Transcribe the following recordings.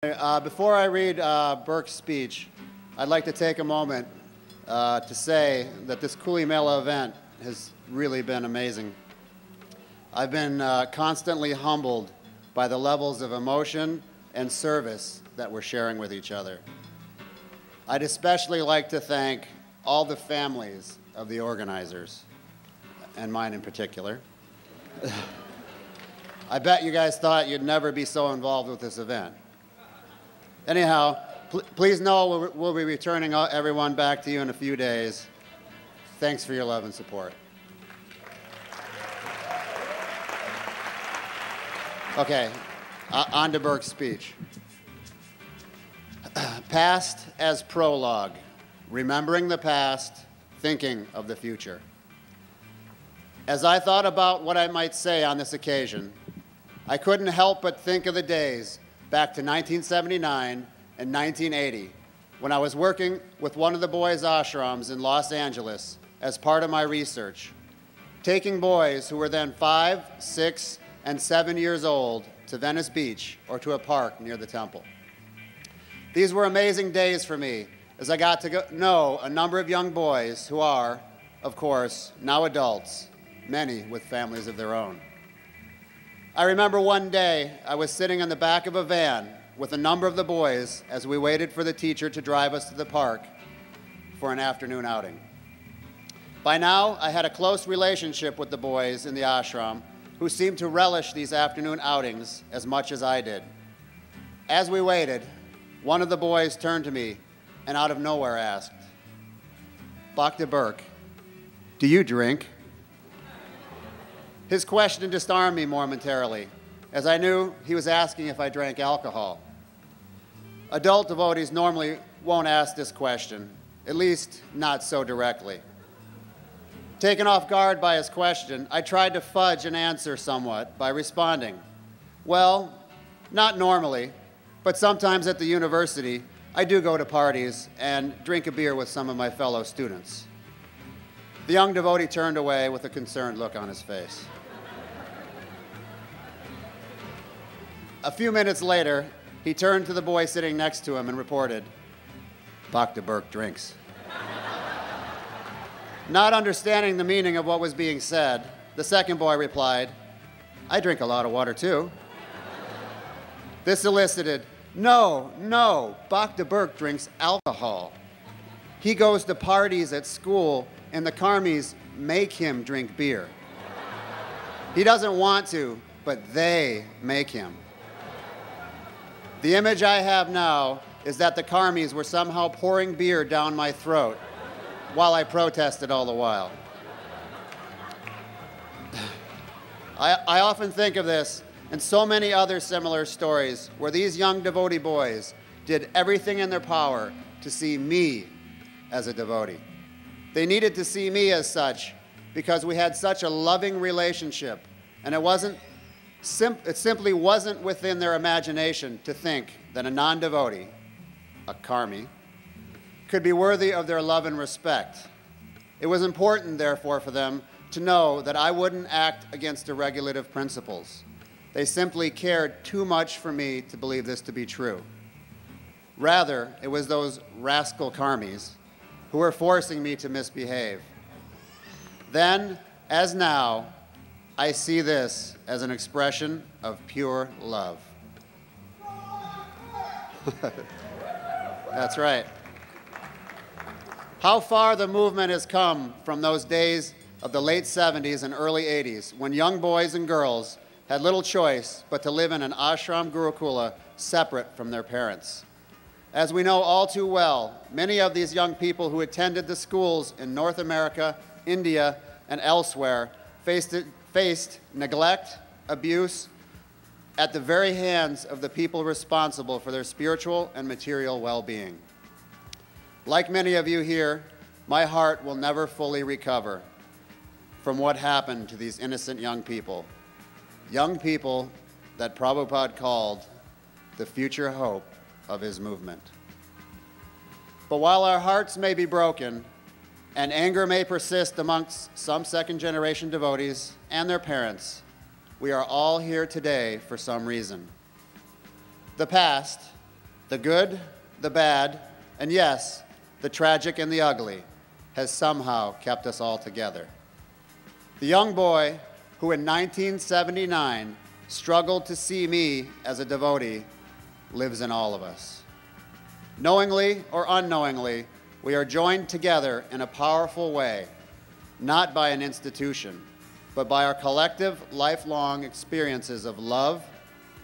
Before I read Burke's speech, I'd like to take a moment to say that this Kuli Mela event has really been amazing. I've been constantly humbled by the levels of emotion and service that we're sharing with each other. I'd especially like to thank all the families of the organizers, and mine in particular. I bet you guys thought you'd never be so involved with this event. Anyhow, please know we'll be returning everyone back to you in a few days. Thanks for your love and support. Okay, on to Burke's speech. Past as prologue, remembering the past, thinking of the future. As I thought about what I might say on this occasion, I couldn't help but think of the days back to 1979 and 1980, when I was working with one of the boys' ashrams in Los Angeles as part of my research, taking boys who were then 5, 6, and 7 years old to Venice Beach or to a park near the temple. These were amazing days for me as I got to know a number of young boys who are, of course, now adults, many with families of their own. I remember one day I was sitting in the back of a van with a number of the boys as we waited for the teacher to drive us to the park for an afternoon outing. By now, I had a close relationship with the boys in the ashram who seemed to relish these afternoon outings as much as I did. As we waited, one of the boys turned to me and out of nowhere asked, "Dr. Burke, do you drink?" His question disarmed me momentarily, as I knew he was asking if I drank alcohol. Adult devotees normally won't ask this question, at least not so directly. Taken off guard by his question, I tried to fudge an answer somewhat by responding, "Well, not normally, but sometimes at the university, I do go to parties and drink a beer with some of my fellow students." The young devotee turned away with a concerned look on his face. A few minutes later, he turned to the boy sitting next to him and reported, "Dr. Burke drinks." Not understanding the meaning of what was being said, the second boy replied, "I drink a lot of water too." This elicited, No, Dr. Burke drinks alcohol. He goes to parties at school and the karmis make him drink beer. He doesn't want to, but they make him. The image I have now is that the karmis were somehow pouring beer down my throat while I protested all the while. I often think of this and so many other similar stories where these young devotee boys did everything in their power to see me as a devotee. They needed to see me as such because we had such a loving relationship, and it simply wasn't within their imagination to think that a non-devotee, a karmi, could be worthy of their love and respect. It was important, therefore, for them to know that I wouldn't act against the regulative principles. They simply cared too much for me to believe this to be true. Rather, it was those rascal karmis who were forcing me to misbehave. Then, as now, I see this as an expression of pure love. That's right. How far the movement has come from those days of the late 70s and early 80s when young boys and girls had little choice but to live in an ashram gurukula separate from their parents. As we know all too well, many of these young people who attended the schools in North America, India, and elsewhere faced neglect, abuse, at the very hands of the people responsible for their spiritual and material well-being. Like many of you here, my heart will never fully recover from what happened to these innocent young people that Prabhupada called the future hope of his movement. But while our hearts may be broken and anger may persist amongst some second-generation devotees and their parents, we are all here today for some reason. The past, The good, the bad, and yes, the tragic and the ugly has somehow kept us all together. The young boy who in 1979 struggled to see me as a devotee lives in all of us. Knowingly or unknowingly, we are joined together in a powerful way, not by an institution, but by our collective lifelong experiences of love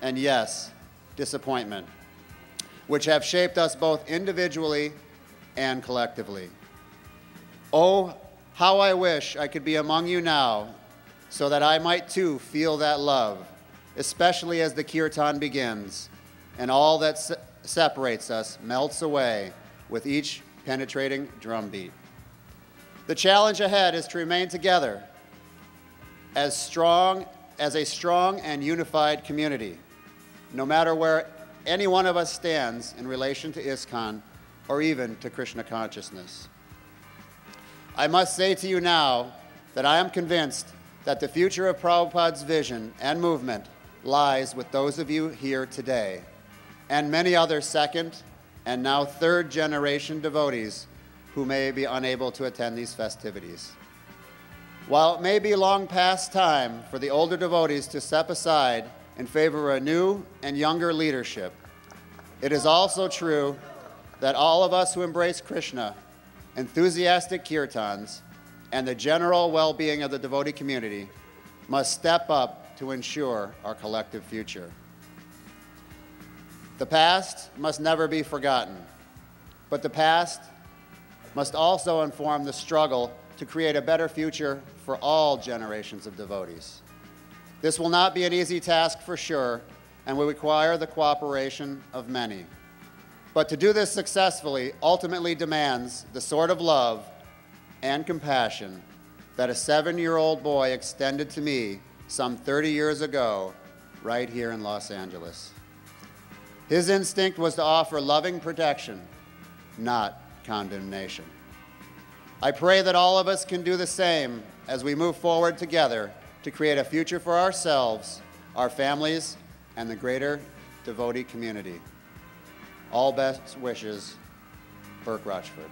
and, yes, disappointment, which have shaped us both individually and collectively. Oh, how I wish I could be among you now so that I might too feel that love, especially as the kirtan begins and all that separates us melts away with each penetrating drumbeat. The challenge ahead is to remain together as a strong and unified community, no matter where any one of us stands in relation to ISKCON or even to Krishna consciousness. I must say to you now that I am convinced that the future of Prabhupada's vision and movement lies with those of you here today and many other second and now third generation devotees who may be unable to attend these festivities. While it may be long past time for the older devotees to step aside in favor of a new and younger leadership, it is also true that all of us who embrace Krishna, enthusiastic kirtans, and the general well-being of the devotee community must step up to ensure our collective future. The past must never be forgotten, but the past must also inform the struggle to create a better future for all generations of devotees. This will not be an easy task for sure, and will require the cooperation of many. But to do this successfully ultimately demands the sort of love and compassion that a 7-year-old boy extended to me some 30 years ago, right here in Los Angeles. His instinct was to offer loving protection, not condemnation. I pray that all of us can do the same as we move forward together to create a future for ourselves, our families, and the greater devotee community. All best wishes, Burke, Rochford.